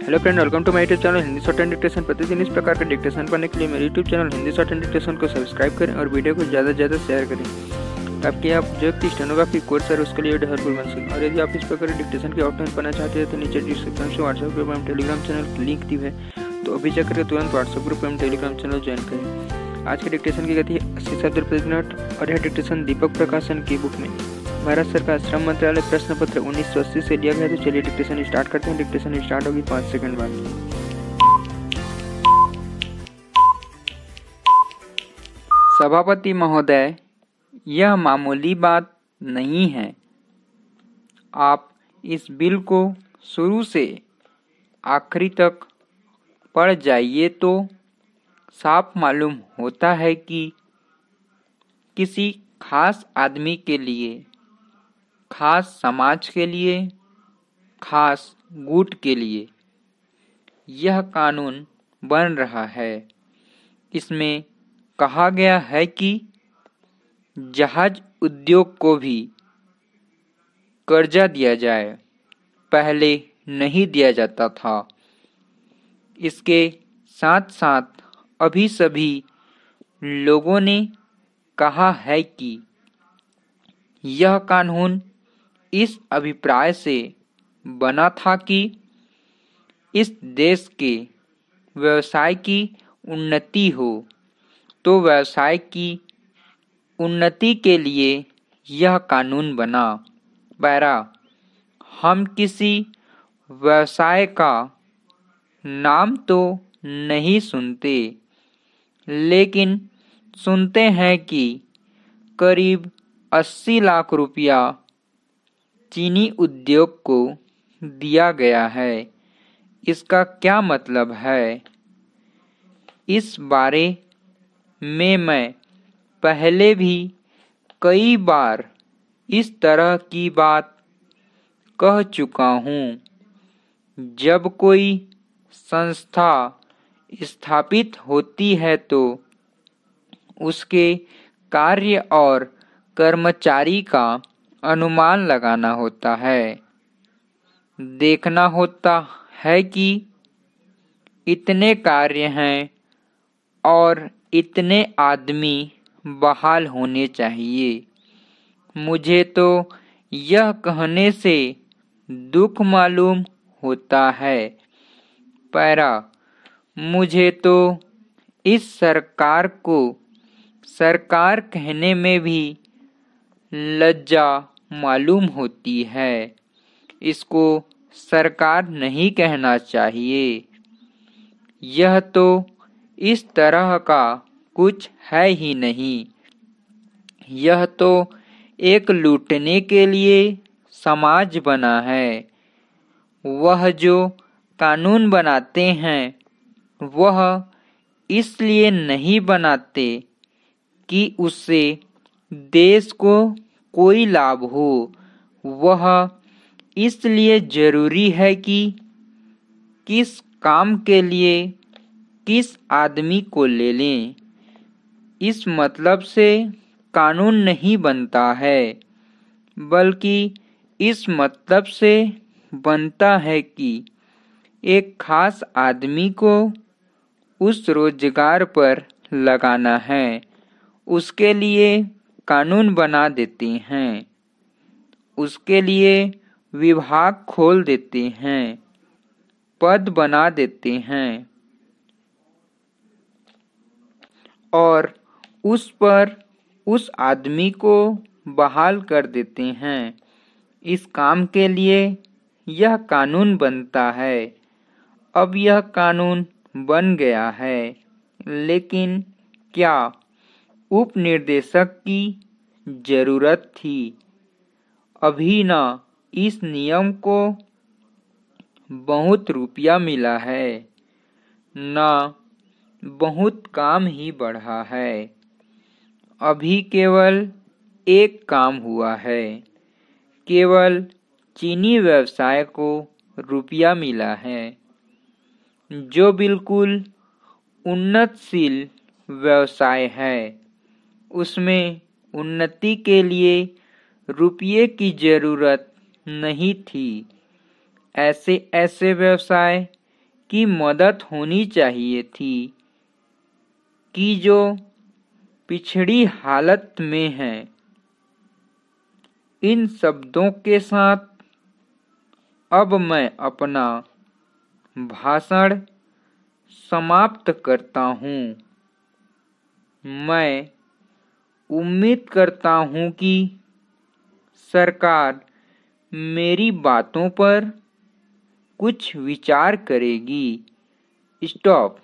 Hello friend, welcome to my YouTube channel Hindi short and dictation. प्रतिदिन इस प्रकार के डिक्टेशन पढ़ने के लिए मेरे YouTube channel Hindi short and dictation को सब्सक्राइब करें और वीडियो को ज़्यादा से ज़्यादा शेयर करें ताकि आप जो भी स्टेनोग्राफी कोर्स है उसके लिए हेल्पफुल बन सके। और यदि आप इस प्रकार के डिक्टेशन की ऑफलाइन पढ़ना चाहते हैं तो नीचे डिस्क्रिप्शन से व्हाट्सएप ग्रुप एवं टेलीग्राम चैनल की लिंक दी है, तो अभी जाकर के तुरंत व्हाट्सएप ग्रुप एवं टेलीग्राम चैनल ज्वाइन करें। आज के डिक्टेशन की गति है 80 शब्द प्रति मिनट और यह डिक्टेशन दीपक प्रकाशन की बुक में भारत सरकार श्रम मंत्रालय प्रश्न पत्र 1980 से दिया गया है। तो चलिए डिक्टेशन स्टार्ट करते हैं। डिक्टेशन स्टार्ट होगी 5 सेकंड बाद। सभापति महोदय, यह मामूली बात नहीं है। आप इस बिल को शुरू से आखिरी तक पढ़ जाइए तो साफ मालूम होता है कि किसी खास आदमी के लिए, खास समाज के लिए, खास गुट के लिए यह कानून बन रहा है। इसमें कहा गया है कि जहाज उद्योग को भी कर्जा दिया जाए, पहले नहीं दिया जाता था। इसके साथ साथ अभी सभी लोगों ने कहा है कि यह कानून इस अभिप्राय से बना था कि इस देश के व्यवसाय की उन्नति हो, तो व्यवसाय की उन्नति के लिए यह कानून बना। पैरा, हम किसी व्यवसाय का नाम तो नहीं सुनते, लेकिन सुनते हैं कि करीब 80 लाख रुपया चीनी उद्योग को दिया गया है। इसका क्या मतलब है? इस बारे में मैं पहले भी कई बार इस तरह की बात कह चुका हूँ। जब कोई संस्था स्थापित होती है तो उसके कार्य और कर्मचारी का अनुमान लगाना होता है। देखना होता है कि इतने कार्य हैं और इतने आदमी बहाल होने चाहिए। मुझे तो यह कहने से दुख मालूम होता है। पैरा, मुझे तो इस सरकार को सरकार कहने में भी लज्जा मालूम होती है। इसको सरकार नहीं कहना चाहिए। यह तो इस तरह का कुछ है ही नहीं। यह तो एक लूटने के लिए समाज बना है। वह जो कानून बनाते हैं वह इसलिए नहीं बनाते कि उससे देश को कोई लाभ हो। वह इसलिए जरूरी है कि किस काम के लिए किस आदमी को ले लें। इस मतलब से कानून नहीं बनता है, बल्कि इस मतलब से बनता है कि एक खास आदमी को उस रोजगार पर लगाना है। उसके लिए कानून बना देते हैं, उसके लिए विभाग खोल देते हैं, पद बना देते हैं और उस पर उस आदमी को बहाल कर देते हैं। इस काम के लिए यह कानून बनता है। अब यह कानून बन गया है, लेकिन क्या उपनिर्देशक की जरूरत थी? अभी न इस नियम को बहुत रुपया मिला है, न बहुत काम ही बढ़ा है। अभी केवल एक काम हुआ है। केवल चीनी व्यवसाय को रुपया मिला है, जो बिल्कुल उन्नतशील व्यवसाय है। उसमें उन्नति के लिए रुपये की जरूरत नहीं थी। ऐसे व्यवसाय की मदद होनी चाहिए थी, कि जो पिछड़ी हालत में है। इन शब्दों के साथ अब मैं अपना भाषण समाप्त करता हूँ। मैं उम्मीद करता हूँ कि सरकार मेरी बातों पर कुछ विचार करेगी। स्टॉप।